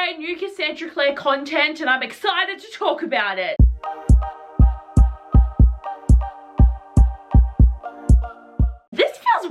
brand new Cassandra Clare content and I'm excited to talk about it.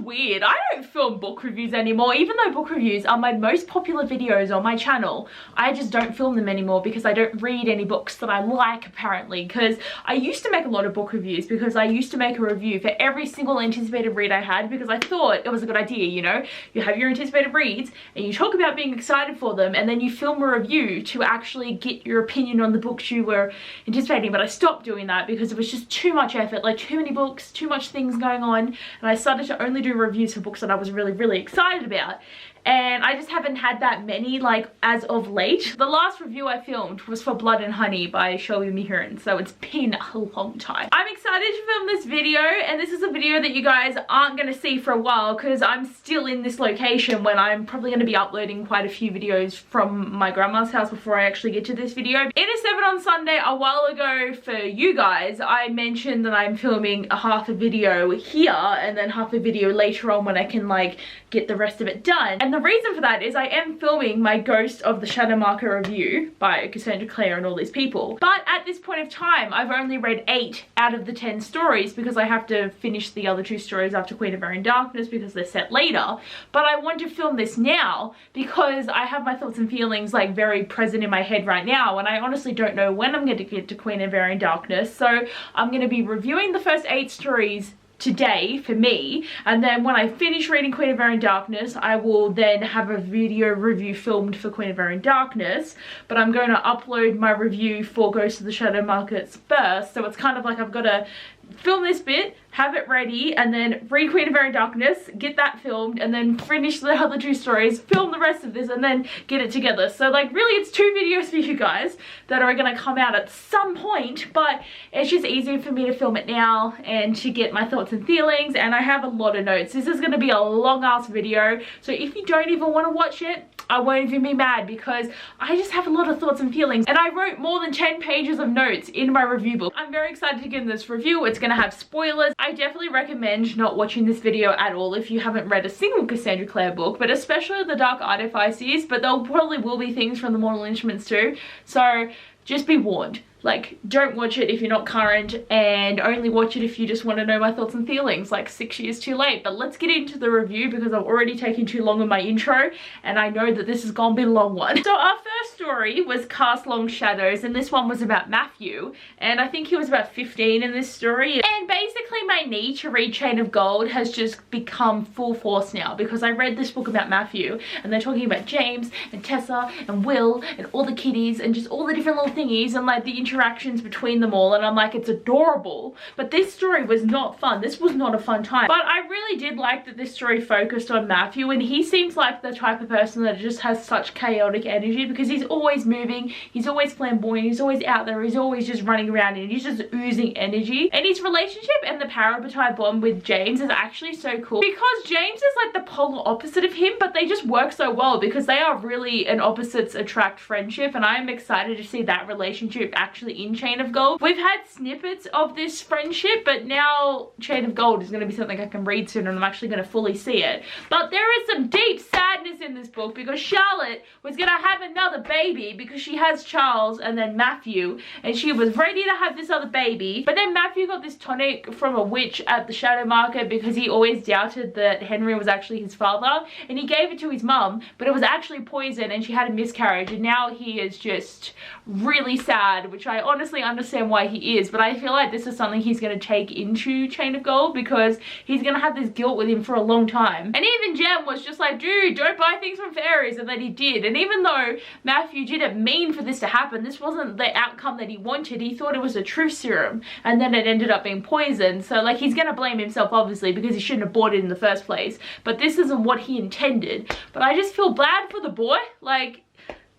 Weird. I don't film book reviews anymore, even though book reviews are my most popular videos on my channel. I just don't film them anymore because I don't read any books that I like, apparently, because I used to make a lot of book reviews because I used to make a review for every single anticipated read I had because I thought it was a good idea, you know? You have your anticipated reads and you talk about being excited for them and then you film a review to actually get your opinion on the books you were anticipating. But I stopped doing that because it was just too much effort, like too many books, too much things going on, and I started to only do reviews for books that I was really excited about. And I just haven't had that many, like, as of late. The last review I filmed was for Blood and Honey by Shelby Meheran, so it's been a long time. I'm excited to film this video, and this is a video that you guys aren't going to see for a while because I'm still in this location when I'm probably going to be uploading quite a few videos from my grandma's house before I actually get to this video. In a 7 on Sunday a while ago for you guys, I mentioned that I'm filming a half a video here and then half a video later on when I can, like, get the rest of it done. And the reason for that is I am filming my Ghost of the Shadowmarker review by Cassandra Clare and all these people. But at this point of time, I've only read 8 out of the 10 stories because I have to finish the other 2 stories after Queen of Air and Darkness because they're set later. But I want to film this now because I have my thoughts and feelings, like, very present in my head right now, and I honestly don't know when I'm going to get to Queen of Air and Darkness. So I'm going to be reviewing the first 8 stories today for me, and then when I finish reading Queen of Air and Darkness I will then have a video review filmed for Queen of Air and Darkness, but I'm going to upload my review for Ghost of the Shadowmarker first, so it's kind of like I've got to film this bit, have it ready, and then read Queen of Air and Darkness, get that filmed, and then finish the other 2 stories, film the rest of this, and then get it together. So, like, really it's 2 videos for you guys that are going to come out at some point, but it's just easier for me to film it now and to get my thoughts and feelings, and I have a lot of notes. This is going to be a long ass video, so if you don't even want to watch it, I won't even be mad because I just have a lot of thoughts and feelings, and I wrote more than 10 pages of notes in my review book. I'm very excited to get in this review. It's going to have spoilers. I definitely recommend not watching this video at all if you haven't read a single Cassandra Clare book, but especially the Dark Artifices, but there probably will be things from the Mortal Instruments too, so just be warned. Like, don't watch it if you're not current, and only watch it if you just want to know my thoughts and feelings, like 6 years too late. But let's get into the review because I've already taken too long on my intro, and I know that this is gonna be a long one. So our first story was Cast Long Shadows, and this one was about Matthew, and I think he was about 15 in this story. And basically my need to read Chain of Gold has just become full force now because I read this book about Matthew, and they're talking about James and Tessa and Will and all the kiddies and just all the different little thingies and, like, the interactions between them all, and I'm like, it's adorable. But this story was not fun. This was not a fun time. But I really did like that this story focused on Matthew, and he seems like the type of person that just has such chaotic energy because he's always moving, he's always flamboyant, he's always out there, he's always just running around and he's just oozing energy. And his relationship and the parabatai bond with James is actually so cool because James is like the polar opposite of him, but they just work so well because they are really an opposites attract friendship, and I'm excited to see that relationship actually in Chain of Gold. We've had snippets of this friendship, but now Chain of Gold is going to be something I can read soon and I'm actually going to fully see it. But there is some deep sadness in this book because Charlotte was going to have another baby because she has Charles and then Matthew, and she was ready to have this other baby, but then Matthew got this tonic from a witch at the Shadowmarker because he always doubted that Henry was actually his father, and he gave it to his mum, but it was actually poison and she had a miscarriage, and now he is just really sad, which I honestly understand why he is, but I feel like this is something he's going to take into Chain of Gold because he's going to have this guilt with him for a long time. And even Jem was just like, dude, don't buy things from fairies, and then he did. And even though Matthew didn't mean for this to happen, this wasn't the outcome that he wanted. He thought it was a truth serum, and then it ended up being poison. So, like, he's going to blame himself obviously because he shouldn't have bought it in the first place, but this isn't what he intended. But I just feel bad for the boy. Like,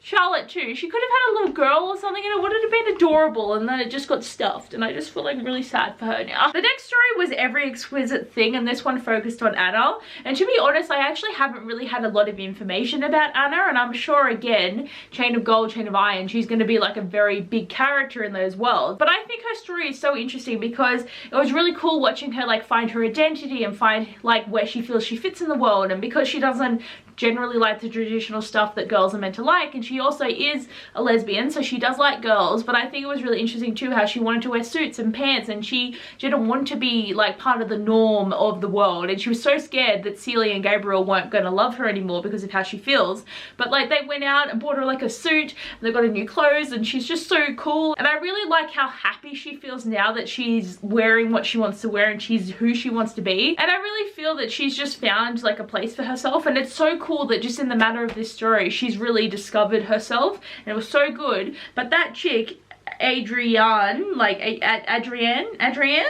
Charlotte too, she could have had a little girl or something and it would have been adorable, and then it just got stuffed, and I just feel like really sad for her now. The next story was Every Exquisite Thing, and this one focused on Anna, and to be honest I actually haven't really had a lot of information about Anna, and I'm sure again Chain of Gold, Chain of Iron, she's going to be like a very big character in those worlds. But I think her story is so interesting because it was really cool watching her like find her identity and find like where she feels she fits in the world, and because she doesn't generally like the traditional stuff that girls are meant to like, and she also is a lesbian, so she does like girls. But I think it was really interesting too how she wanted to wear suits and pants, and she didn't want to be like part of the norm of the world, and she was so scared that Celia and Gabriel weren't going to love her anymore because of how she feels. But like they went out and bought her like a suit, and they got her new clothes, and she's just so cool. And I really like how happy she feels now that she's wearing what she wants to wear and she's who she wants to be. And I really feel that she's just found like a place for herself, and it's so cool that just in the matter of this story she's really discovered herself, and it was so good. But that chick Adrienne, like Adrienne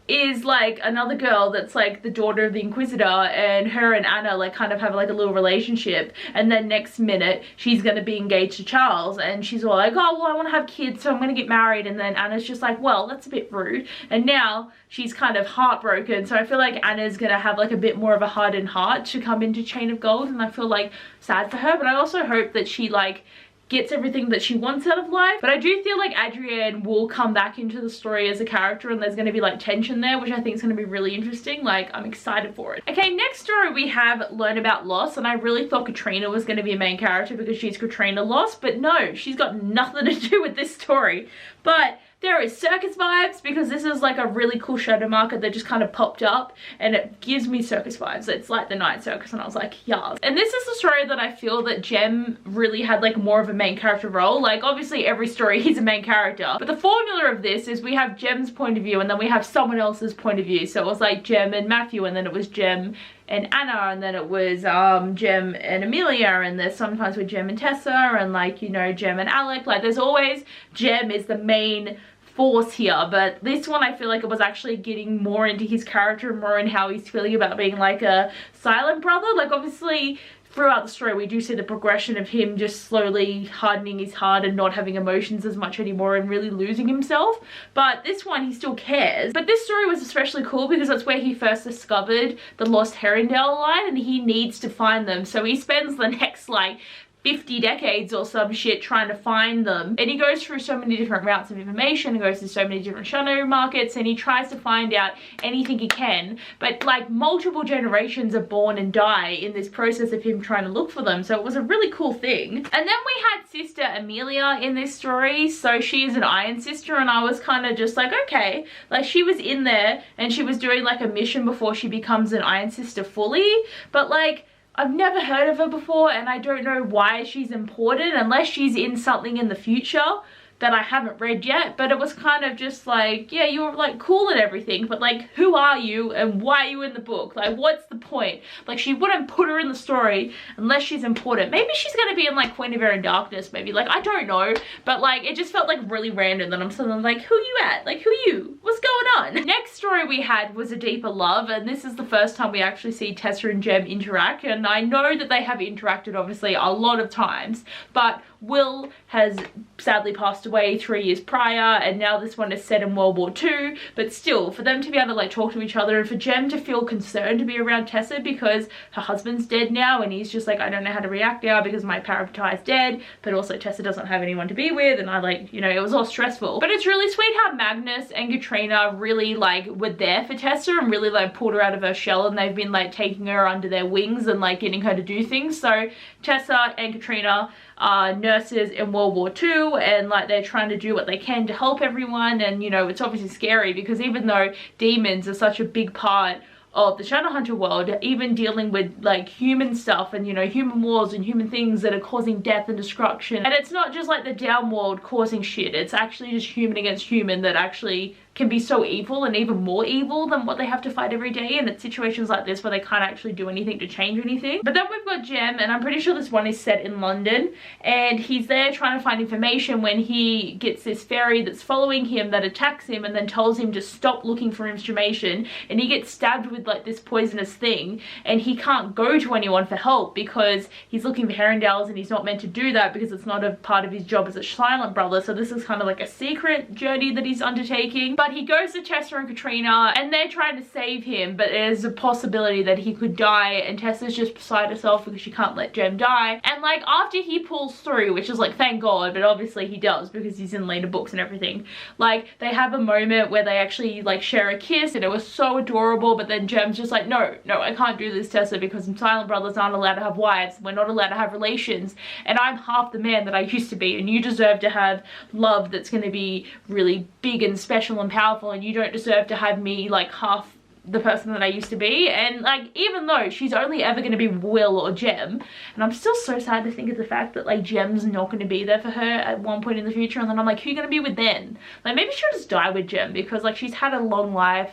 is like another girl that's like the daughter of the Inquisitor, and her and Anna like kind of have like a little relationship, and then next minute she's gonna be engaged to Charles, and she's all like, oh well, I want to have kids, so I'm gonna get married. And then Anna's just like, well, that's a bit rude, and now she's kind of heartbroken. So I feel like Anna's gonna have like a bit more of a hardened heart to come into Chain of Gold, and I feel like sad for her. But I also hope that she like gets everything that she wants out of life. But I do feel like Adrienne will come back into the story as a character, and there's going to be like tension there, which I think is going to be really interesting. Like, I'm excited for it. Okay, next story we have Learn About Loss, and I really thought Katrina was going to be a main character because she's Katrina Loss, but no, she's got nothing to do with this story. But there is circus vibes because this is like a really cool shadow market that just kind of popped up, and it gives me circus vibes. It's like the night circus, and I was like, yes. And this is the story that I feel that Jem really had like more of a main character role. Like obviously every story he's a main character, but the formula of this is we have Jem's point of view and then we have someone else's point of view. So it was like Jem and Matthew, and then it was Jem and Anna, and then it was Jem and Amelia, and there's sometimes with Jem and Tessa, and like, you know, Jem and Alec. Like there's always Jem is the main force here, but this one I feel like it was actually getting more into his character, more in how he's feeling about being like a silent brother. Like obviously throughout the story we do see the progression of him just slowly hardening his heart and not having emotions as much anymore and really losing himself. But this one he still cares. But this story was especially cool because that's where he first discovered the lost Herondale line, and he needs to find them. So he spends the next like 50 decades or some shit trying to find them, and he goes through so many different routes of information, he goes to so many different shadow markets, and he tries to find out anything he can. But like multiple generations are born and die in this process of him trying to look for them, so it was a really cool thing. And then we had sister Amelia in this story. So she is an Iron Sister, and I was kind of just like, okay, like she was in there and she was doing like a mission before she becomes an Iron Sister fully, but like I've never heard of her before, and I don't know why she's important unless she's in something in the future that I haven't read yet. But it was kind of just like, yeah, you're like cool and everything, but like who are you and why are you in the book? Like what's the point? Like she wouldn't put her in the story unless she's important. Maybe she's gonna be in like Queen of Air and Darkness, maybe, like I don't know, but like it just felt like really random that I'm suddenly like, who you at? Like who you? What's going on? Next story we had was A Deeper Love, and this is the first time we actually see Tessa and Jem interact. And I know that they have interacted obviously a lot of times, but Will has sadly passed away 3 years prior, and now this one is set in World War II. But still, for them to be able to like talk to each other, and for Jem to feel concerned to be around Tessa because her husband's dead now, and he's just like, I don't know how to react now because my power of tie is dead, but also Tessa doesn't have anyone to be with, and I like, you know, it was all stressful. But it's really sweet how Magnus and Katrina really like were there for Tessa and really like pulled her out of her shell, and they've been like taking her under their wings and like getting her to do things. So Tessa and Katrina are nurses in World War II, and like they're trying to do what they can to help everyone. And you know, it's obviously scary because even though demons are such a big part of the Shadowhunter world, even dealing with like human stuff and, you know, human wars and human things that are causing death and destruction, and it's not just like the down world causing shit, it's actually just human against human that actually can be so evil, and even more evil than what they have to fight every day. And it's situations like this where they can't actually do anything to change anything. But then we've got Jem, and I'm pretty sure this one is set in London, and he's there trying to find information when he gets this fairy that's following him that attacks him and then tells him to stop looking for information, and he gets stabbed with like this poisonous thing, and he can't go to anyone for help because he's looking for Herondales, and he's not meant to do that because it's not a part of his job as a silent brother. So this is kind of like a secret journey that he's undertaking. But But he goes to Tessa and Katrina and they're trying to save him, but there's a possibility that he could die, and Tessa's just beside herself because she can't let Jem die. And like after he pulls through, which is like thank God, but obviously he does because he's in later books and everything, like they have a moment where they actually like share a kiss and it was so adorable. But then Jem's just like, no, I can't do this, Tessa, because silent brothers aren't allowed to have wives, we're not allowed to have relations, and I'm half the man that I used to be, and you deserve to have love that's going to be really big and special and powerful, and you don't deserve to have me like half the person that I used to be. And like even though she's only ever going to be Will or Jem, and I'm still so sad to think of the fact that like Jem's not going to be there for her at one point in the future, and then I'm like, who are you going to be with then? Like maybe she'll just die with Jem because like she's had a long life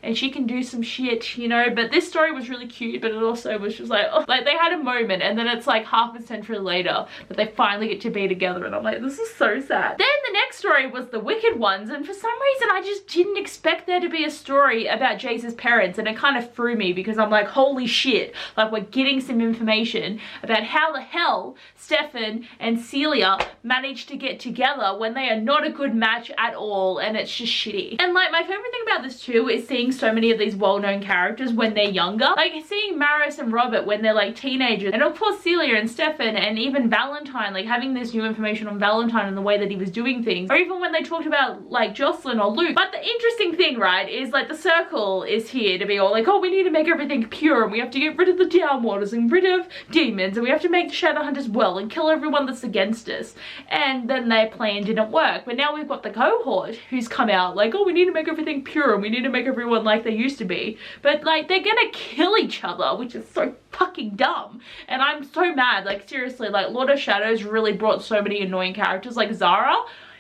and she can do some shit, you know. But this story was really cute, but it also was just like, oh, like they had a moment and then it's like half a century later that they finally get to be together, and I'm like, this is so sad. Then the next story was the Wicked Ones, and for some reason I just didn't expect there to be a story about Jace's parents, and it kind of threw me because I'm like, holy shit, like we're getting some information about how the hell Stefan and Celia managed to get together when they are not a good match at all, and it's just shitty. And like my favorite thing about this too is seeing so many of these well-known characters when they're younger, like seeing Maris and Robert when they're like teenagers, and of course Celia and Stefan, and even Valentine, like having this new information on Valentine and the way that he was doing things, or even when they talked about like Jocelyn or Luke. But the interesting thing, right, is like the Circle is here to be all like, oh, we need to make everything pure and we have to get rid of the Downwaters and rid of demons and we have to make the Shadowhunters well and kill everyone that's against us. And then their plan didn't work, but now we've got the Cohort who's come out like, oh, we need to make everything pure and we need to make everyone like they used to be. But like they're gonna kill each other, which is so fucking dumb, and I'm so mad. Like seriously, like Lord of Shadows really brought so many annoying characters. Like Zara,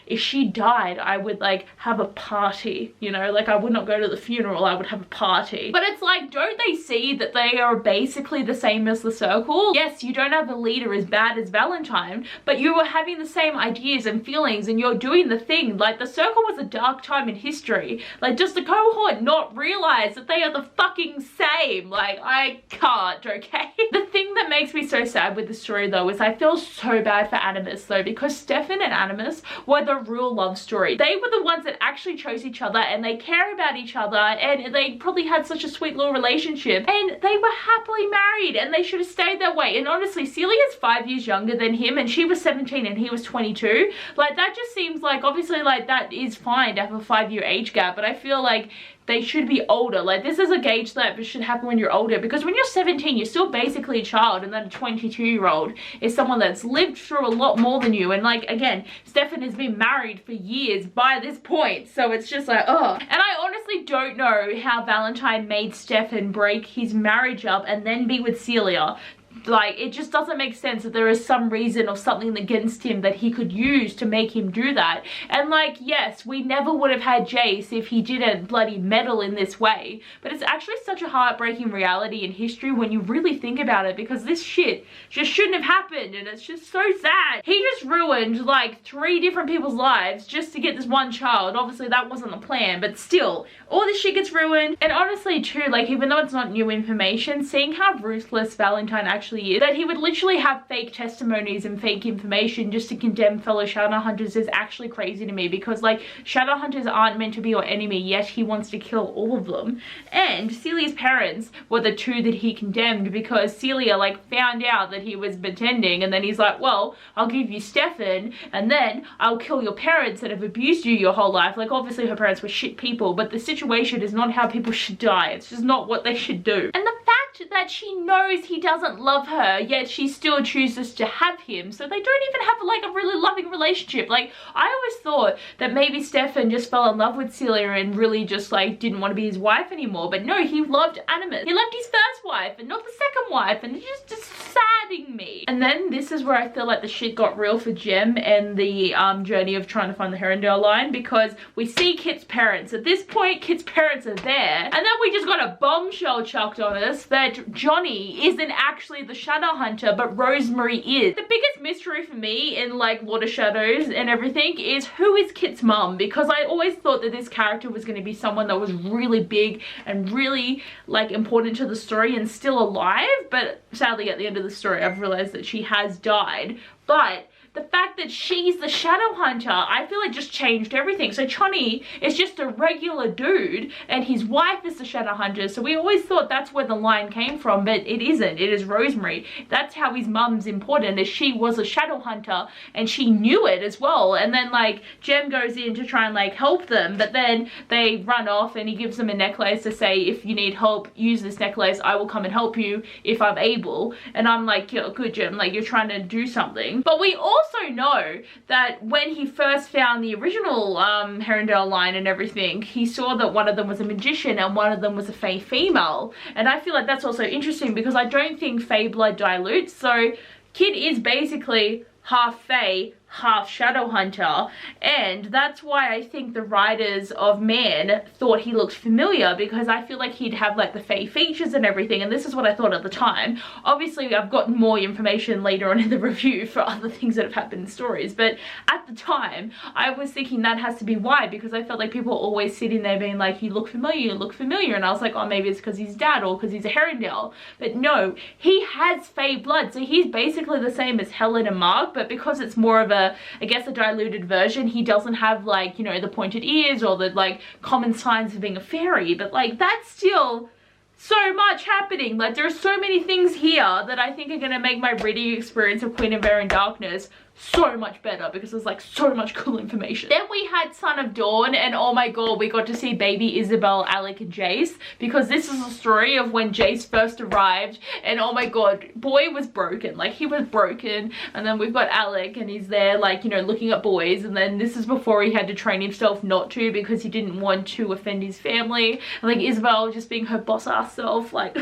if she died, I would like have a party, you know, like I would not go to the funeral, I would have a party. But it's like, don't they see that they are basically the same as the Circle? Yes, you don't have a leader as bad as Valentine, but you were having the same ideas and feelings and you're doing the thing. Like the Circle was a dark time in history. Like does the Cohort not realize that they are the fucking same? Like I can't, okay? The thing that makes me so sad with the story though is I feel so bad for Animus though, because Stefan and Animus were the real love story. They were the ones that actually chose each other and they care about each other, and they probably had such a sweet little relationship, and they were happily married, and they should have stayed that way. And honestly, Celia's 5 years younger than him, and she was 17 and he was 22. Like that just seems like, obviously like that is fine to have a 5-year age gap, but I feel like they should be older. Like this is a gauge that should happen when you're older, because when you're 17 you're still basically a child, and then a 22-year-old is someone that's lived through a lot more than you. And like again, Stefan has been married for years by this point, so it's just like, ugh. And I honestly don't know how Valentine made Stefan break his marriage up and then be with Celia. Like it just doesn't make sense that there is some reason or something against him that he could use to make him do that. And like, yes, we never would have had Jace if he didn't bloody meddle in this way, but it's actually such a heartbreaking reality in history when you really think about it, because this shit just shouldn't have happened, and it's just so sad. He just ruined like 3 different people's lives just to get this one child. Obviously that wasn't the plan, but still all this shit gets ruined. And honestly too, like even though it's not new information, seeing how ruthless Valentine actually is, that he would literally have fake testimonies and fake information just to condemn fellow Shadowhunters, is actually crazy to me, because like Shadowhunters aren't meant to be your enemy, yet he wants to kill all of them. And Celia's parents were the 2 that he condemned, because Celia like found out that he was pretending, and then he's like, well, I'll give you Stefan and then I'll kill your parents that have abused you your whole life. Like obviously her parents were shit people, but the situation is not how people should die. It's just not what they should do. And the fact that she knows he doesn't love her, yet she still chooses to have him, so they don't even have like a really loving relationship. Like I always thought that maybe Stefan just fell in love with Celia and really just like didn't want to be his wife anymore, but no, he loved Animus. He loved his first wife and not the second wife, and it's just saddening me. And then this is where I feel like the shit got real for Jem and the journey of trying to find the Herondale line, because we see Kit's parents. At this point Kit's parents are there, and then we just got a bombshell chucked on us that Johnny isn't actually the Shadowhunter, but Rosemary is. The biggest mystery for me in like Lord of Shadows and everything is, who is Kit's mum? Because I always thought that this character was going to be someone that was really big and really like important to the story and still alive, but sadly at the end of the story I've realized that she has died. But the fact that she's the shadow hunter, I feel it just changed everything. So Chani is just a regular dude and his wife is the shadow hunter. So we always thought that's where the line came from, but it isn't. It is Rosemary. That's how his mum's important, is she was a shadow hunter and she knew it as well. And then like Jem goes in to try and like help them, but then they run off and he gives them a necklace to say, if you need help, use this necklace, I will come and help you if I'm able. And I'm like, yeah, good Jem, like you're trying to do something. But we also know that when he first found the original Herondale line and everything, he saw that one of them was a magician and one of them was a Fae female. And I feel like that's also interesting because I don't think Fae blood dilutes. So Kid is basically half Fae, half shadow hunter, and that's why I think the writers of Man thought he looked familiar, because I feel like he'd have like the Fae features and everything, and this is what I thought at the time. Obviously I've gotten more information later on in the review for other things that have happened in stories, but at the time I was thinking that has to be why, because I felt like people were always sitting there being like, you look familiar, and I was like, oh, maybe it's because he's dad or because he's a Herondale. But no, he has Fae blood, so he's basically the same as Helen and Mark, but because it's more of a, I guess, a diluted version, he doesn't have like, you know, the pointed ears or the like common signs of being a fairy, but like that's still so much happening. Like there's so many things here that I think are going to make my reading experience of Queen of Air and Darkness so much better, because there's like so much cool information. Then we had Son of Dawn, and oh my god, we got to see baby Isabel, Alec and Jace, because this is a story of when Jace first arrived, and oh my god, boy was broken. Like he was broken. And then we've got Alec and he's there like, you know, looking at boys, and then this is before he had to train himself not to because he didn't want to offend his family. And like Isabel just being her boss ass self, like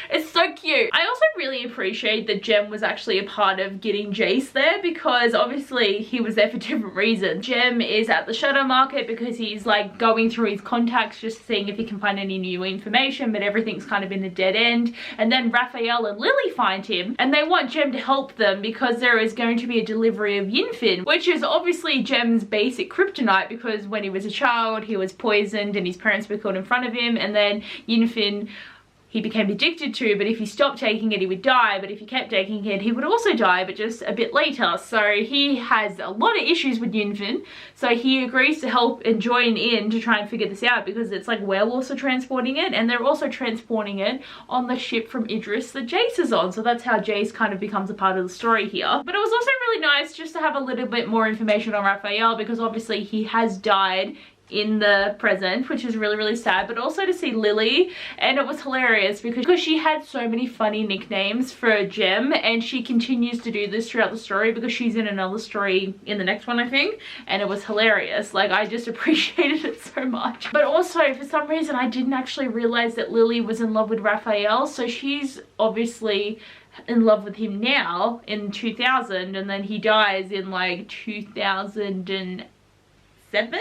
it's so cute. I also really appreciate that Jem was actually a part of getting Jace there, because obviously he was there for different reasons. Jem is at the shadow market because he's like going through his contacts just seeing if he can find any new information, but everything's kind of in a dead end. And then Raphael and Lily find him and they want Jem to help them because there is going to be a delivery of Yinfin, which is obviously Jem's basic kryptonite, because when he was a child he was poisoned and his parents were killed in front of him, and then Yinfin he became addicted to, but if he stopped taking it he would die, but if he kept taking it he would also die, but just a bit later. So he has a lot of issues with Yinfin, so he agrees to help and join in to try and figure this out, because it's like werewolves are transporting it, and they're also transporting it on the ship from Idris that Jace is on. So that's how Jace kind of becomes a part of the story here. But it was also really nice just to have a little bit more information on Raphael, because obviously he has died in the present, which is really, really sad, but also to see Lily, and it was hilarious because she had so many funny nicknames for Jem, and she continues to do this throughout the story because she's in another story in the next one I think, and it was hilarious. Like I just appreciated it so much. But also for some reason I didn't actually realize that Lily was in love with Raphael, so she's obviously in love with him now in 2000, and then he dies in like 2007,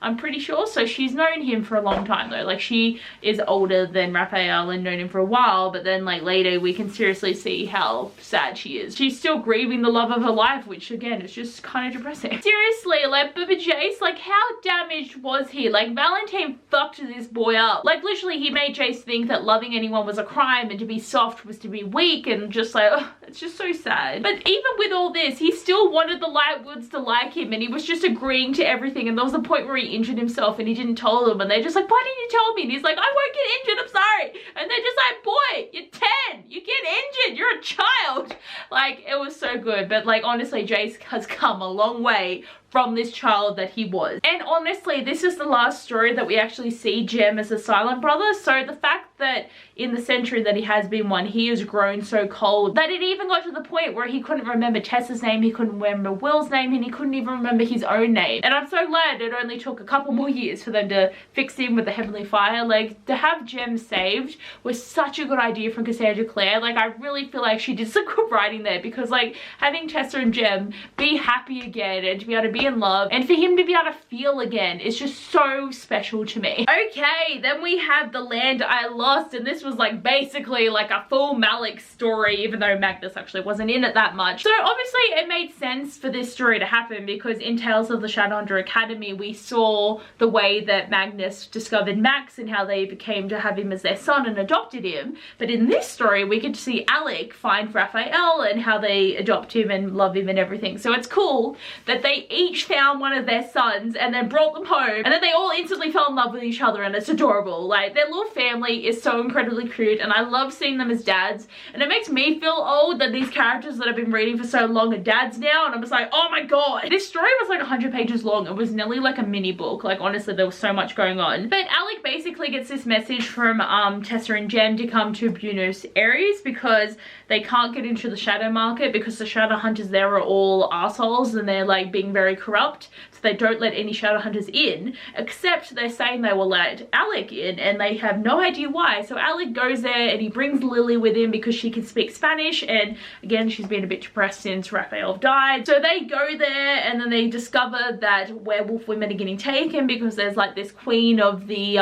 I'm pretty sure. So she's known him for a long time though. Like she is older than Raphael and known him for a while, but then like later we can seriously see how sad she is. She's still grieving the love of her life, which again is just kind of depressing. Seriously, like Bubba Jace, like how damaged was he? Like Valentine fucked this boy up. Like literally he made Jace think that loving anyone was a crime and to be soft was to be weak, and just like, ugh, it's just so sad. But even with all this, he still wanted the Lightwoods to like him, and he was just agreeing to everything, and there was a point where he injured himself and he didn't tell them, and they're just like, why didn't you tell me? And he's like, I won't get injured, I'm sorry. And they're just like, boy, you're 10, you get injured, you're a child. Like it was so good. But like honestly, Jace has come a long way from this child that he was. And honestly, this is the last story that we actually see Jem as a silent brother. So the fact that in the century that he has been one, he has grown so cold that it even got to the point where he couldn't remember Tessa's name, he couldn't remember Will's name, and he couldn't even remember his own name. And I'm so glad it only took a couple more years for them to fix him with the Heavenly Fire. Like to have Jem saved was such a good idea from Cassandra Clare. Like I really feel like she did some good writing there, because like having Tessa and Jem be happy again and to be able to be be in love, and for him to be able to feel again is just so special to me. Okay, then we have The Land I Lost, and this was like basically like a full Malik story, even though Magnus actually wasn't in it that much. So obviously it made sense for this story to happen, because in Tales of the Shadowhunter Academy we saw the way that Magnus discovered Max and how they became to have him as their son and adopted him. But in this story we get to see Abbeyleec find Raphael and how they adopt him and love him and everything. So it's cool that they each found one of their sons and then brought them home, and then they all instantly fell in love with each other, and it's adorable. Like, their little family is so incredibly cute, and I love seeing them as dads, and it makes me feel old that these characters that I've been reading for so long are dads now, and I'm just like, oh my god. This story was like 100 pages long. It was nearly like a mini book. Like, honestly, there was so much going on. But Abbeyleec basically gets this message from Tessa and Jem to come to Buenos Aires because they can't get into the shadow market because the shadow hunters there are all assholes and they're like being very corrupt. So they don't let any shadow hunters in, except they're saying they will let Abbeyleec in, and they have no idea why. So Abbeyleec goes there and he brings Lily with him because she can speak Spanish, and again, she's been a bit depressed since Raphael died. So they go there, and then they discover that werewolf women are getting taken because there's like this queen of the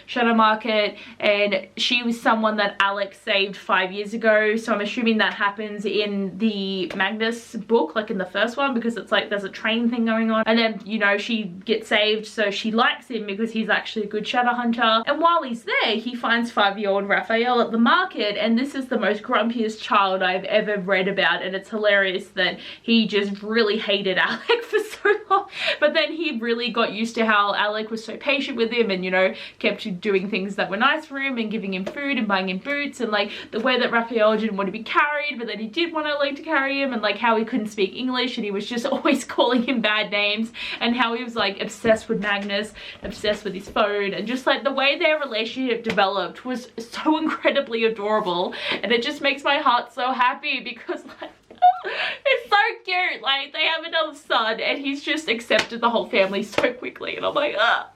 shadow market, and she was someone that Abbeyleec saved 5 years ago. So I'm assuming that happens in the Magnus book, like in the first one, because it's like there's a train thing going on, and then, you know, she gets saved, so she likes him because he's actually a good shadow hunter. And while he's there, he finds 5-year-old Raphael at the market, and this is the most grumpiest child I've ever read about, and it's hilarious that he just really hated Abbeyleec for so long, but then he really got used to how Abbeyleec was so patient with him and, you know, kept doing things that were nice for him and giving him food and buying him boots, and like the way that Raphael didn't want to be carried, but then he did want Abbeyleec to carry him, and like how he couldn't speak English and he was just always calling him bad names, and how he was like obsessed with Magnus, obsessed with his phone, and just like the way their relationship developed was so incredibly adorable, and it just makes my heart so happy because like it's so cute. Like, they have another son and he's just accepted the whole family so quickly, and I'm like, ah,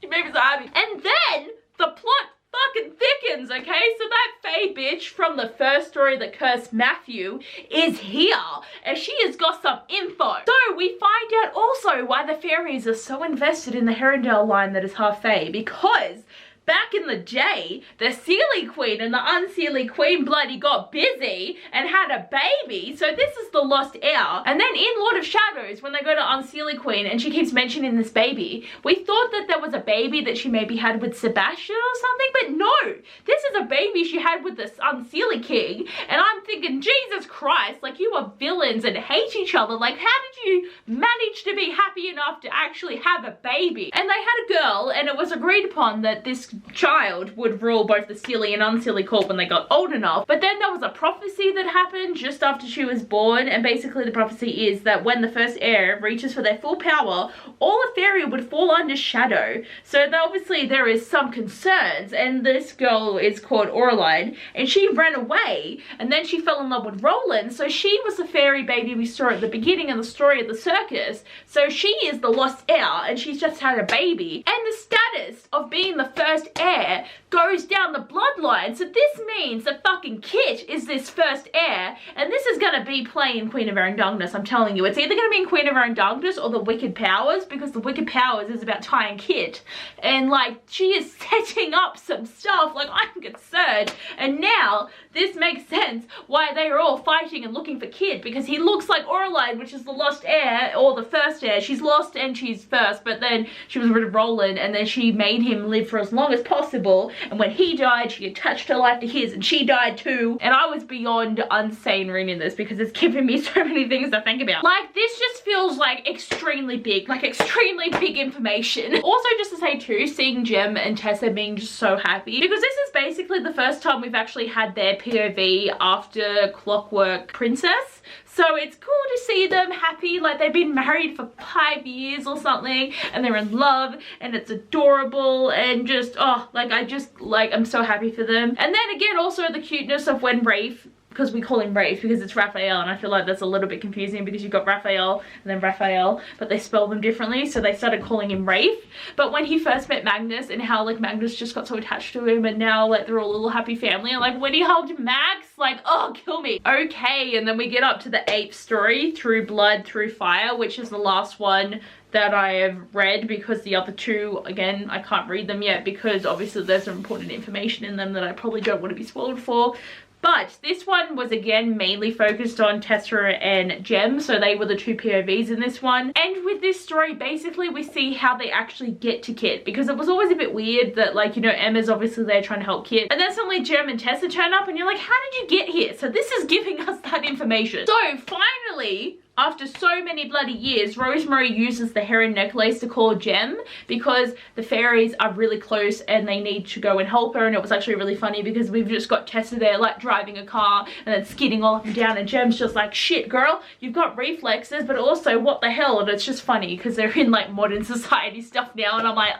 you made me so happy. And then the plot fucking thickens, okay? So that Faye bitch from the first story that cursed Matthew is here, and she has got some info. So we find out also why the fairies are so invested in the Herondale line that is half Faye, because back in the day, the Seelie Queen and the Unseelie Queen bloody got busy and had a baby. So this is the lost heir. And then in Lord of Shadows, when they go to Unseelie Queen and she keeps mentioning this baby, we thought that there was a baby that she maybe had with Sebastian or something, but no, this is a baby she had with the Unseelie King. And I'm thinking, Jesus Christ, like, you are villains and hate each other. Like, how did you manage to be happy enough to actually have a baby? And they had a girl, and it was agreed upon that this child would rule both the Seelie and Unseelie court when they got old enough. But then there was a prophecy that happened just after she was born, and basically the prophecy is that when the first heir reaches for their full power, all of fairy would fall under shadow. So obviously there is some concerns, and this girl is called Aureline, and she ran away, and then she fell in love with Roland. So she was the fairy baby we saw at the beginning of the story at the circus. So she is the lost heir, and she's just had a baby, and the status of being the first heir goes down the bloodline. So this means that fucking Kit is this first heir, and this is gonna be playing Queen of Arundungus. I'm telling you, it's either gonna be in Queen of Arundungus or the Wicked Powers, because the Wicked Powers is about tying Kit, and like, she is setting up some stuff. Like, I'm concerned, and now this makes sense why they are all fighting and looking for Kit, because he looks like Aureline, which is the lost heir, or the first heir. She's lost and she's first, but then she was rid of Roland, and then she made him live for as long as possible, and when he died she attached her life to his, and she died too. And I was beyond insane reading this because it's giving me so many things to think about. Like, this just feels like extremely big, like extremely big information. Also, just to say too, seeing Jem and Tessa being just so happy, because this is basically the first time we've actually had their POV after Clockwork Princess. So it's cool to see them happy, like they've been married for 5 years or something, and they're in love, and it's adorable, and just, oh, like, I'm so happy for them. And then again, also the cuteness of when Rafe because we call him Rafe because it's Raphael, and I feel like that's a little bit confusing because you've got Raphael and then Raphael, but they spell them differently, so they started calling him Rafe. But when he first met Magnus and how like Magnus just got so attached to him, and now like they're all a little happy family, and like when he hugged Max, like, oh, kill me. Okay, and then we get up to the 8th story, Through Blood, Through Fire, which is the last one that I have read, because the other two, again, I can't read them yet because obviously there's some important information in them that I probably don't want to be spoiled for. But this one was again mainly focused on Tessa and Jem, so they were the two POVs in this one. And with this story, basically we see how they actually get to Kit, because it was always a bit weird that, like, you know, Emma's obviously there trying to help Kit, and then suddenly Jem and Tessa turn up and you're like, how did you get here? So this is giving us that information. So finally, after so many bloody years, Rosemary uses the heron necklace to call Jem because the fairies are really close and they need to go and help her. And it was actually really funny because we've just got Tessa there like driving a car and then skidding all up and down, and Jem's just like, shit girl, you've got reflexes, but also what the hell? And it's just funny because they're in like modern society stuff now, and I'm like,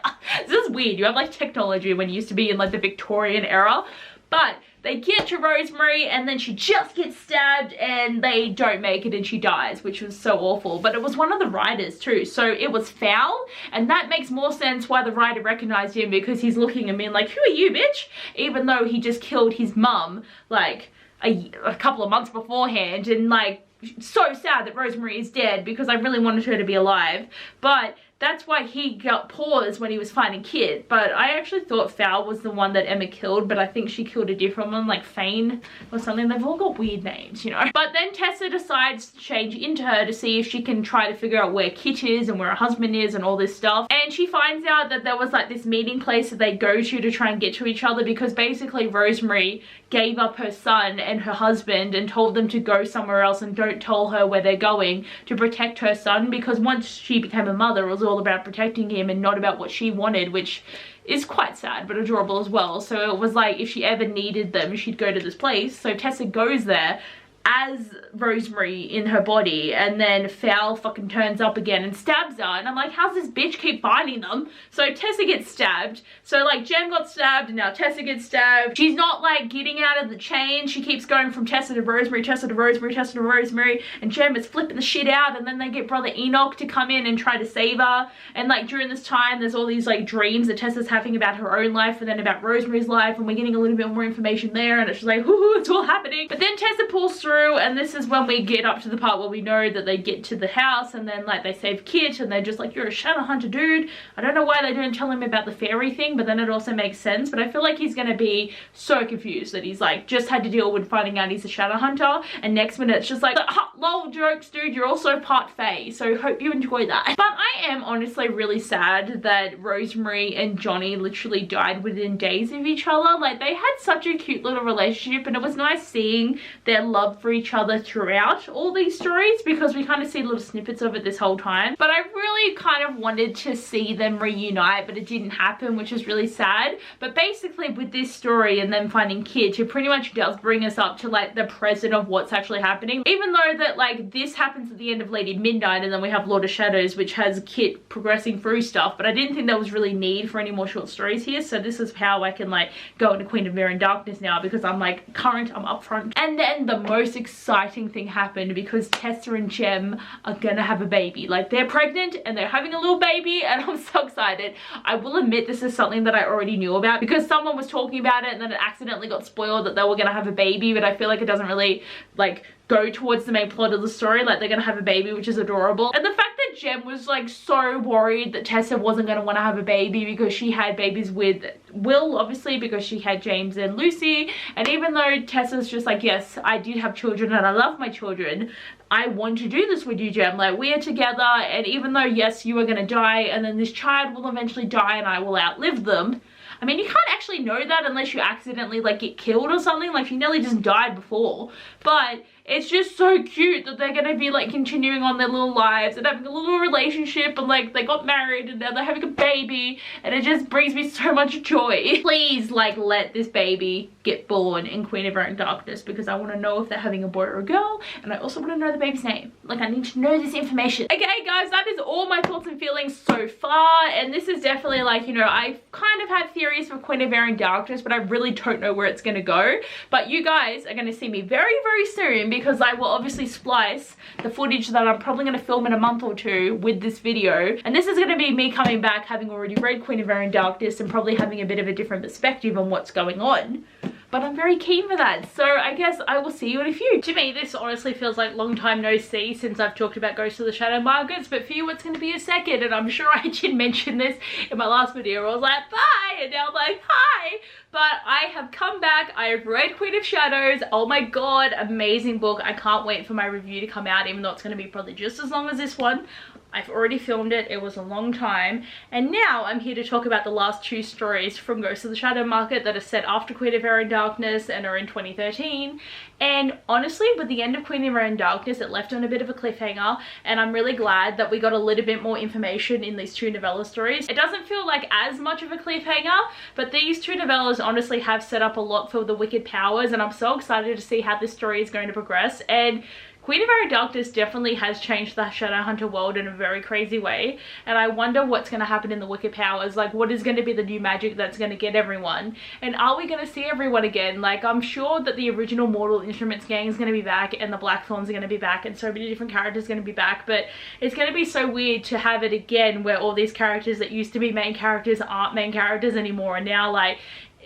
this is weird. You have like technology when you used to be in like the Victorian era. But they get to Rosemary and then she just gets stabbed and they don't make it and she dies, which was so awful. But it was one of the writers too, so it was Fowl, and that makes more sense why the writer recognized him, because he's looking at me like, who are you, bitch? Even though he just killed his mum like a couple of months beforehand, and like so sad that Rosemary is dead because I really wanted her to be alive. But that's why he got paused when he was finding Kit. But I actually thought Fowl was the one that Emma killed, but I think she killed a different one, like Fane or something. They've all got weird names, you know. But then Tessa decides to change into her to see if she can try to figure out where Kit is and where her husband is and all this stuff. And she finds out that there was like this meeting place that they go to try and get to each other, because basically Rosemary gave up her son and her husband and told them to go somewhere else and don't tell her where they're going, to protect her son, because once she became a mother, it was all about protecting him and not about what she wanted, which is quite sad but adorable as well. So it was like if she ever needed them, she'd go to this place. So Tessa goes there as Rosemary in her body, and then Fowl fucking turns up again and stabs her, and I'm like, how's this bitch keep finding them? So Tessa gets stabbed, so like Jem got stabbed and now Tessa gets stabbed. She's not like getting out of the chain, she keeps going from Tessa to Rosemary, Tessa to Rosemary, Tessa to Rosemary, and Jem is flipping the shit out. And then they get Brother Enoch to come in and try to save her, and like during this time there's all these like dreams that Tessa's having about her own life and then about Rosemary's life, and we're getting a little bit more information there, and it's just like, whoo, it's all happening. But then Tessa pulls through, and this is when we get up to the part where we know that they get to the house, and then like they save Kit, and they're just like, you're a shadow hunter, dude. I don't know why they didn't tell him about the fairy thing, but then it also makes sense. But I feel like he's gonna be so confused that he's like just had to deal with finding out he's a shadow hunter, and next minute it's just like, lol, jokes, dude, you're also part fae, so hope you enjoy that. But I am honestly really sad that Rosemary and Johnny literally died within days of each other. Like, they had such a cute little relationship, and it was nice seeing their love for each other throughout all these stories, because we kind of see little snippets of it this whole time. But I really kind of wanted to see them reunite, but it didn't happen, which is really sad. But basically with this story and them finding Kit, it pretty much does bring us up to like the present of what's actually happening, even though that like this happens at the end of Lady Midnight, and then we have Lord of Shadows, which has Kit progressing through stuff. But I didn't think there was really need for any more short stories here, so this is how I can like go into Queen of Mirror and Darkness now, because I'm like current, I'm up front. And then the most exciting thing happened, because Tessa and Jem are gonna have a baby. Like, they're pregnant and they're having a little baby, and I'm so excited. I will admit this is something that I already knew about, because someone was talking about it and then it accidentally got spoiled that they were gonna have a baby, but I feel like it doesn't really like go towards the main plot of the story. Like, they're gonna have a baby, which is adorable. And the fact that Jem was like so worried that Tessa wasn't gonna want to have a baby because she had babies with Will, obviously, because she had James and Lucy. And even though Tessa's just like, yes, I did have children and I love my children, I want to do this with you, Jem. Like, we are together, and even though yes, you are gonna die and then this child will eventually die and I will outlive them, I mean, you can't actually know that unless you accidentally like get killed or something. Like, she nearly just died before. But it's just so cute that they're gonna be like continuing on their little lives and having a little relationship, and like they got married and now they're having a baby, and it just brings me so much joy. Please like let this baby get born in Queen of Air and Darkness, because I want to know if they're having a boy or a girl, and I also want to know the baby's name. Like, I need to know this information. Okay guys, that is all my thoughts and feelings so far, and this is definitely like, you know, I've kind of had theories for Queen of Air and Darkness, but I really don't know where it's gonna go. But you guys are gonna see me very, very soon, because I will obviously splice the footage that I'm probably gonna film in a month or two with this video, and this is gonna be me coming back having already read Queen of Air and Darkness and probably having a bit of a different perspective on what's going on. But I'm very keen for that, so I guess I will see you in a few. To me, this honestly feels like long time no see since I've talked about Ghost of the Shadow Markets, but for you it's going to be a second, and I'm sure I did mention this in my last video. I was like, bye, and now I'm like, hi. But I have come back, I have read Queen of Shadows. Oh my god, amazing book. I can't wait for my review to come out, even though it's going to be probably just as long as this one. I've already filmed it, it was a long time, and now I'm here to talk about the last two stories from Ghost of the Shadow Market that are set after Queen of Air and Darkness and are in 2013. And honestly, with the end of Queen of Air and Darkness, it left on a bit of a cliffhanger, and I'm really glad that we got a little bit more information in these two novella stories. It doesn't feel like as much of a cliffhanger, but these two novellas honestly have set up a lot for the Wicked powers, and I'm so excited to see how this story is going to progress. And Queen of Air and Darkness definitely has changed the Shadowhunter world in a very crazy way, and I wonder what's going to happen in the Wicked powers. Like, what is going to be the new magic that's going to get everyone, and are we going to see everyone again? Like, I'm sure that the original Mortal Instruments gang is going to be back, and the Blackthorns are going to be back, and so many different characters are going to be back, but it's going to be so weird to have it again where all these characters that used to be main characters aren't main characters anymore, and now like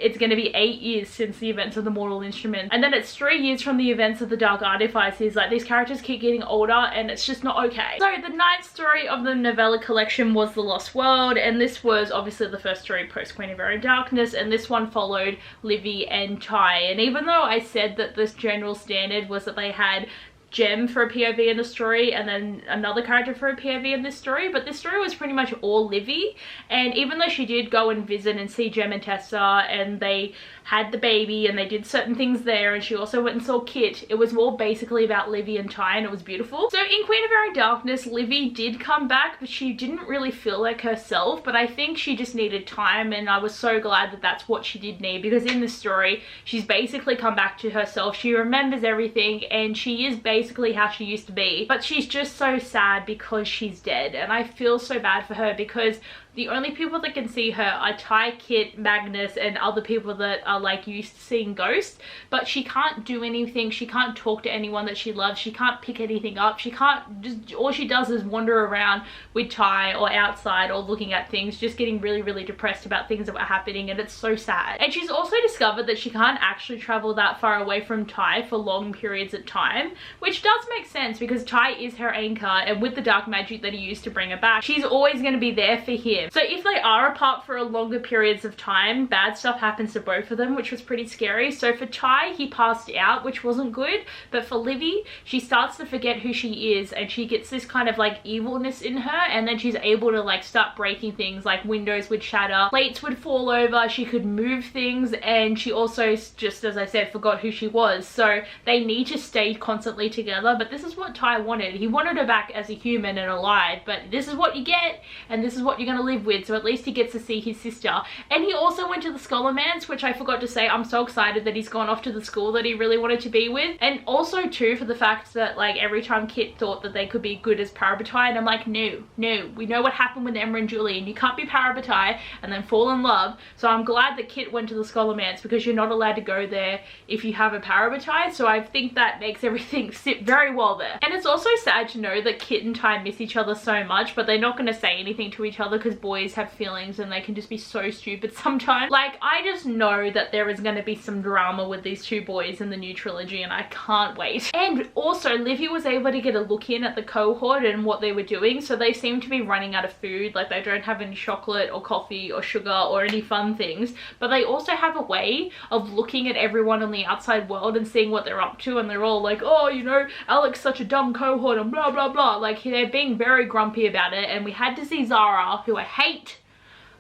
it's going to be 8 years since the events of the Mortal Instruments, and then it's 3 years from the events of the Dark Artifices. Like, these characters keep getting older, and it's just not okay. So the ninth story of the novella collection was The Lost World, and this was obviously the first story post Queen of Air and Darkness, and this one followed Livy and Ty. And even though I said that this general standard was that they had Jem for a POV in the story and then another character for a POV in this story, but this story was pretty much all Livy. And even though she did go and visit and see Jem and Tessa, and they had the baby and they did certain things there, and she also went and saw Kit, it was more basically about Livy and Ty, and it was beautiful. So in Queen of Air and Darkness, Livy did come back, but she didn't really feel like herself, but I think she just needed time, and I was so glad that that's what she did need, because in this story she's basically come back to herself. She remembers everything, and she is basically how she used to be, but she's just so sad because she's dead, and I feel so bad for her, because the only people that can see her are Ty, Kit, Magnus, and other people that are like used to seeing ghosts, but she can't do anything. She can't talk to anyone that she loves. She can't pick anything up. She can't just, all she does is wander around with Ty or outside or looking at things, just getting really, really depressed about things that were happening, and it's so sad. And she's also discovered that she can't actually travel that far away from Ty for long periods of time, which does make sense because Ty is her anchor, and with the dark magic that he used to bring her back, she's always going to be there for him. So if they are apart for longer periods of time, bad stuff happens to both of them, which was pretty scary. So for Ty, he passed out, which wasn't good, but for Livy, she starts to forget who she is, and she gets this kind of like evilness in her, and then she's able to like start breaking things, like windows would shatter, plates would fall over, she could move things, and she also, just as I said, forgot who she was. So they need to stay constantly together, but this is what Ty wanted. He wanted her back as a human and alive, but this is what you get, and this is what you're going to live with, so at least he gets to see his sister. And he also went to the Scholarman's, which I forgot to say, I'm so excited that he's gone off to the school that he really wanted to be with. And also too, for the fact that like every time Kit thought that they could be good as Parabatai, and I'm like, no, we know what happened with Emma and Julian. You can't be Parabatai and then fall in love. So I'm glad that Kit went to the Scholarman's, because you're not allowed to go there if you have a Parabatai, so I think that makes everything sit very well there. And it's also sad to know that Kit and Ty miss each other so much, but they're not going to say anything to each other because boys have feelings and they can just be so stupid sometimes. Like, I just know that there is going to be some drama with these two boys in the new trilogy, and I can't wait. And also, Livy was able to get a look in at the cohort and what they were doing, so they seem to be running out of food. Like, they don't have any chocolate or coffee or sugar or any fun things, but they also have a way of looking at everyone on the outside world and seeing what they're up to, and they're all like, oh, you know, Alec's such a dumb cohort and blah blah blah. Like, they're being very grumpy about it, and we had to see Zara, who I hate.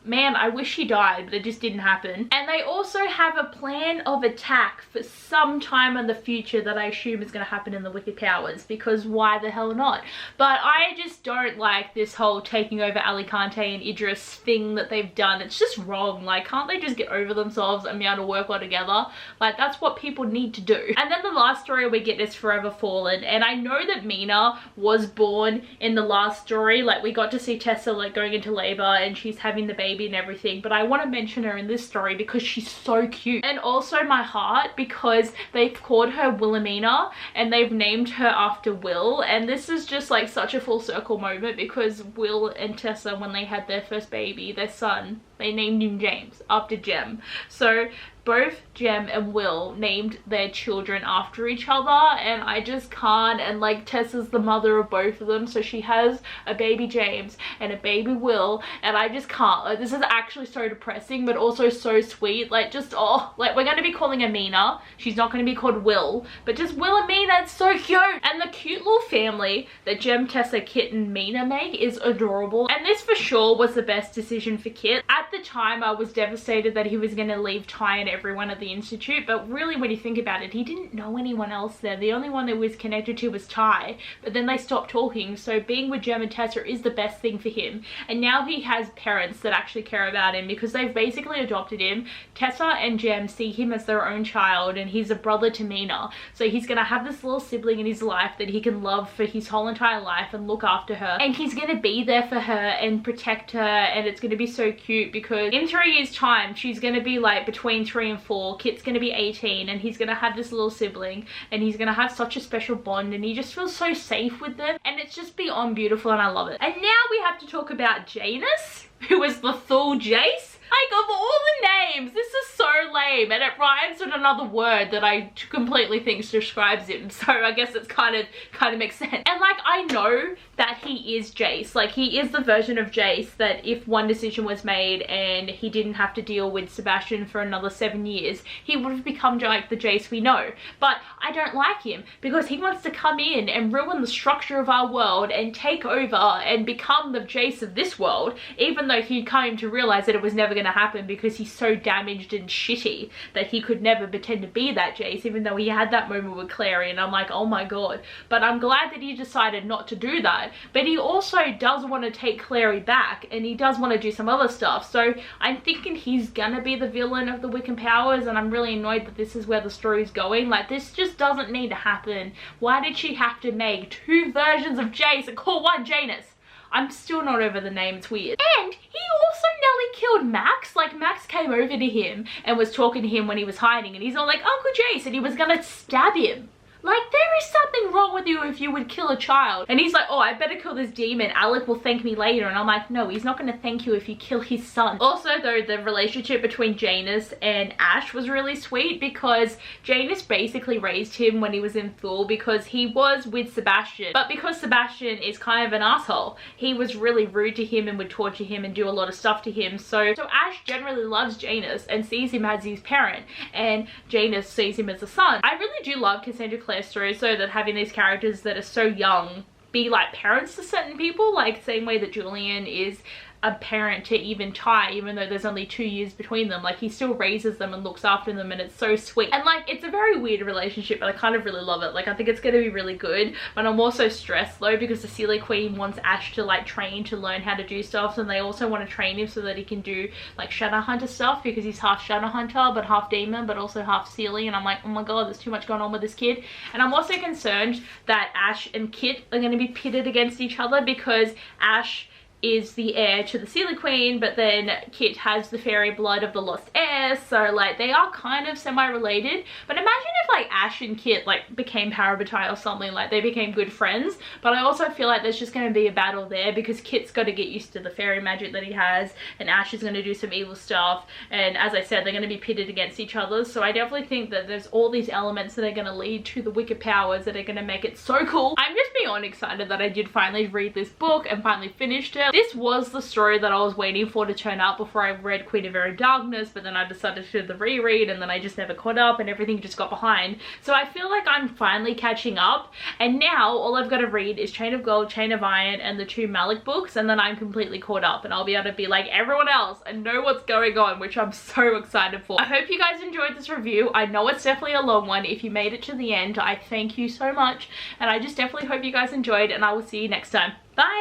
man, I wish she died, but it just didn't happen. And they also have a plan of attack for some time in the future that I assume is going to happen in the Wicked Powers, because why the hell not? But I just don't like this whole taking over Alicante and Idris thing that they've done. It's just wrong. Like, can't they just get over themselves and be able to work all together? Like, that's what people need to do. And then the last story we get is Forever Fallen, and I know that Mina was born in the last story. Like, we got to see Tessa like going into labor and she's having the baby and everything, but I want to mention her in this story because she's so cute. And also my heart, because they've called her Wilhelmina and they've named her after Will, and this is just like such a full circle moment because Will and Tessa, when they had their first baby, their son, they named him James after Jem. So both Jem and Will named their children after each other, and I just can't. And like, Tessa's the mother of both of them, so she has a baby James and a baby Will, and I just can't. Like, this is actually so depressing but also so sweet. Like, just, oh, like, we're going to be calling her Mina. She's not going to be called Will, but just Will and Mina. It's so cute. And the cute little family that Jem, Tessa, Kit and Mina make is adorable, and this for sure was the best decision for Kit. At the time I was devastated that he was going to leave Ty and everyone at the institute, but really when you think about it, he didn't know anyone else there. The only one that was connected to was Ty, but then they stopped talking, so being with Jem and Tessa is the best thing for him. And now he has parents that actually care about him because they've basically adopted him. Tessa and Jem see him as their own child, and he's a brother to Mina, so he's gonna have this little sibling in his life that he can love for his whole entire life and look after her, and he's gonna be there for her and protect her, and it's gonna be so cute because in 3 years time she's gonna be like between 3 and 4, Kit's gonna be 18, and he's gonna have this little sibling, and he's gonna have such a special bond, and he just feels so safe with them, and it's just beyond beautiful, and I love it. And now we have to talk about Janus, who is the Thule Jace. Like, of all the names, this is so lame, and it rhymes with another word that I completely think describes him, so I guess it's kind of makes sense. And like, I know that he is Jace, like he is the version of Jace that if one decision was made and he didn't have to deal with Sebastian for another 7 years, he would have become like the Jace we know. But I don't like him because he wants to come in and ruin the structure of our world and take over and become the Jace of this world, even though he came to realize that it was never going to happen because he's so damaged and shitty that he could never pretend to be that Jace, even though he had that moment with Clary, and I'm like, oh my god. But I'm glad that he decided not to do that, but he also does want to take Clary back, and he does want to do some other stuff, so I'm thinking he's gonna be the villain of the Wiccan Powers, and I'm really annoyed that this is where the story's going. Like, this just doesn't need to happen. Why did she have to make 2 versions of Jace and call one Janus? I'm still not over the name, it's weird. And he also nearly killed Max. Like, Max came over to him and was talking to him when he was hiding, and he's all like, Uncle Jace, and he was gonna stab him. Like, there is something wrong with you if you would kill a child. And he's like, oh, I better kill this demon. Alec will thank me later. And I'm like, no, he's not going to thank you if you kill his son. Also, though, the relationship between Janus and Ash was really sweet because Janus basically raised him when he was in Thule because he was with Sebastian. But because Sebastian is kind of an asshole, he was really rude to him and would torture him and do a lot of stuff to him. So Ash generally loves Janus and sees him as his parent, and Janus sees him as a son. I really do love Cassandra Clare's story, so that having these characters that are so young be like parents to certain people, like same way that Julian is a parent to even Ty, even though there's only 2 years between them. Like, he still raises them and looks after them, and it's so sweet. And like, it's a very weird relationship, but I kind of really love it. Like, I think it's going to be really good, but I'm also stressed though because the Silly Queen wants Ash to like train to learn how to do stuff, and they also want to train him so that he can do like Shadowhunter stuff because he's half Shadowhunter but half demon but also half Sealy, and I'm like, oh my god, there's too much going on with this kid. And I'm also concerned that Ash and Kit are going to be pitted against each other because Ash is the heir to the Silly Queen, but then Kit has the fairy blood of the lost heir, so like they are kind of semi-related. But imagine if like Ash and Kit like became Parabatai or something, like they became good friends. But I also feel like there's just going to be a battle there because Kit's got to get used to the fairy magic that he has, and Ash is going to do some evil stuff, and as I said, they're going to be pitted against each other. So I definitely think that there's all these elements that are going to lead to the Wicked Powers that are going to make it so cool. I'm just beyond excited that I did finally read this book and finally finished it. This was the story that I was waiting for to turn up before I read Queen of Very Darkness, but then I decided to do the reread and then I just never caught up and everything just got behind. So I feel like I'm finally catching up, and now all I've got to read is Chain of Gold, Chain of Iron and the 2 Malik books, and then I'm completely caught up and I'll be able to be like everyone else and know what's going on, which I'm so excited for. I hope you guys enjoyed this review. I know it's definitely a long one. If you made it to the end, I thank you so much, and I just definitely hope you guys enjoyed, and I will see you next time. Bye!